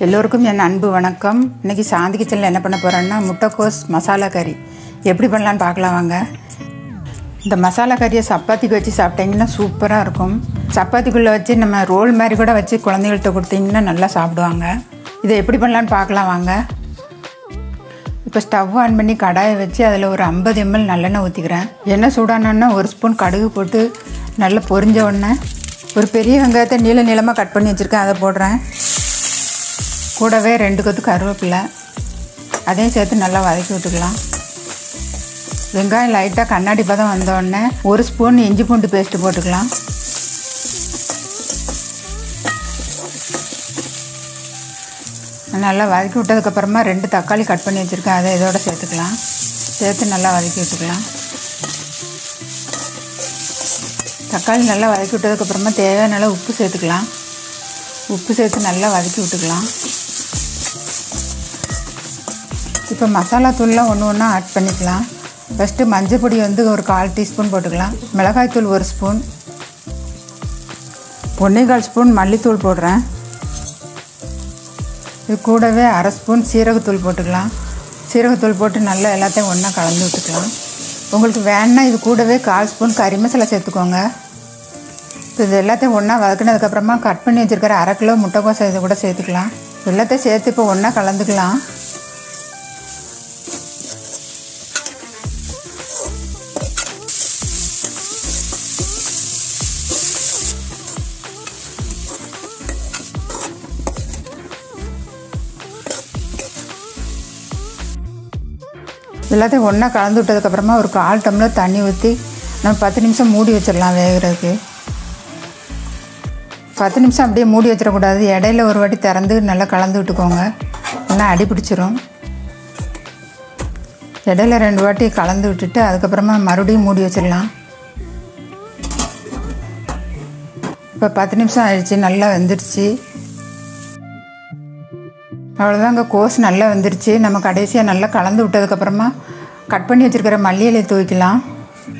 எல்லோருக்கும் என் அன்பு வணக்கம். இன்றைக்கி சாந்தி கிச்சனில் என்ன பண்ண போகிறேன்னா முட்டைக்கோஸ் மசாலா கறி எப்படி பண்ணலான்னு பார்க்கலாம் வாங்க. இந்த மசாலா கறியை சப்பாத்திக்கு வச்சு சாப்பிட்டிங்கன்னா சூப்பராக இருக்கும். சப்பாத்திக்குள்ளே வச்சு நம்ம ரோல் மாதிரி கூட வச்சு குழந்தைகள்கிட்ட கொடுத்தீங்கன்னா நல்லா சாப்பிடுவாங்க. இதை எப்படி பண்ணலான்னு பார்க்கலாம் வாங்க. இப்போ ஸ்டவ் ஆன் பண்ணி கடாயை வச்சு அதில் ஒரு 50 ml நல்லெண்ணெய் ஊற்றிக்கிறேன். எண்ணெய் சூடானோன்னா ஒரு ஸ்பூன் கடுகு போட்டு நல்லா பொரிஞ்ச உடனே ஒரு பெரிய வெங்காயத்தை நீளமாக கட் பண்ணி வச்சுருக்கேன், அதை போடுறேன். கூடவே 2 கொத்து கருவேப்பிலை அதையும் சேர்த்து நல்லா வதக்கி விட்டுக்கலாம். வெங்காயம் லைட்டாக கண்ணாடி பதம் வந்தோடனே ஒரு ஸ்பூன் இஞ்சி பூண்டு பேஸ்ட்டு போட்டுக்கலாம். நல்லா வதக்கி விட்டதுக்கப்புறமா 2 தக்காளி கட் பண்ணி வச்சுருக்கேன், அதை இதோட சேர்த்துக்கலாம். சேர்த்து நல்லா வதக்கி விட்டுக்கலாம். தக்காளி நல்லா வதக்கி விட்டதுக்கப்புறமா தேவையான உப்பு சேர்த்துக்கலாம். உப்பு சேர்த்து நல்லா வதக்கி விட்டுக்கலாம். இப்போ மசாலா தூள்லாம் ஒன்று ஒன்றா ஆட் பண்ணிக்கலாம். ஃபஸ்ட்டு மஞ்சள் பொடி ஒரு 1/4 டீஸ்பூன் போட்டுக்கலாம். மிளகாய் தூள் 1 ஸ்பூன், 1/4 ஸ்பூன் மல்லித்தூள் போடுறேன். இது கூடவே 1/2 ஸ்பூன் சீரகத்தூள் போட்டுக்கலாம். சீரகத்தூள் போட்டு நல்லா எல்லாத்தையும் ஒன்றா கலந்து விட்டுக்கலாம். உங்களுக்கு வேணுன்னா இது கூடவே 1/4 ஸ்பூன் கறி மசாலா சேர்த்துக்கோங்க. இது எல்லாத்தையும் ஒன்றா வதக்கினதுக்கப்புறமா கட் பண்ணி வச்சுருக்கிற 1/2 கிலோ முட்டைக்கோசை இதை கூட சேர்த்துக்கலாம். எல்லாத்தையும் சேர்த்து இப்போ ஒன்றா கலந்துக்கலாம். எல்லாத்தையும் ஒன்றா கலந்து விட்டதுக்கப்புறமா ஒரு 1/4 டம்ளர் தண்ணி ஊற்றி நம்ம 10 நிமிஷம் மூடி வச்சிடலாம் வேகிறதுக்கு. 10 நிமிஷம் அப்படியே மூடி வச்சிடக்கூடாது. இடையில ஒரு வாட்டி திறந்து நல்லா கலந்து விட்டுக்கோங்க, இல்லைனா அடி பிடிச்சிரும். இடையில 2 வாட்டி கலந்து விட்டுட்டு அதுக்கப்புறமா மறுபடியும் மூடி வச்சிடலாம். இப்போ 10 நிமிஷம் ஆயிடுச்சு, நல்லா வெந்துடுச்சு. அவ்வளோதாங்க, கோஸ் நல்லா வெந்துருச்சு. நம்ம கடைசியாக நல்லா கலந்து விட்டதுக்கப்புறமா கட் பண்ணி வச்சுருக்கிற மல்லி இலையை தூக்கிக்கலாம்.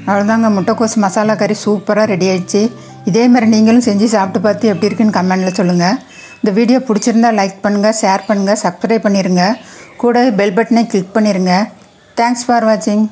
அவ்வளோதாங்க, முட்டைக்கோஸ் மசாலா கறி சூப்பராக ரெடி ஆயிடுச்சு. இதே மாதிரி நீங்களும் செஞ்சு சாப்பிட்டு பார்த்து எப்படி இருக்குன்னு கமெண்டில் சொல்லுங்கள். இந்த வீடியோ பிடிச்சிருந்தா லைக் பண்ணுங்கள், ஷேர் பண்ணுங்கள், சப்ஸ்கிரைப் பண்ணிடுங்க. கூட பெல் பட்டனை கிளிக் பண்ணிடுங்க. தேங்க்ஸ் ஃபார் வாட்சிங்.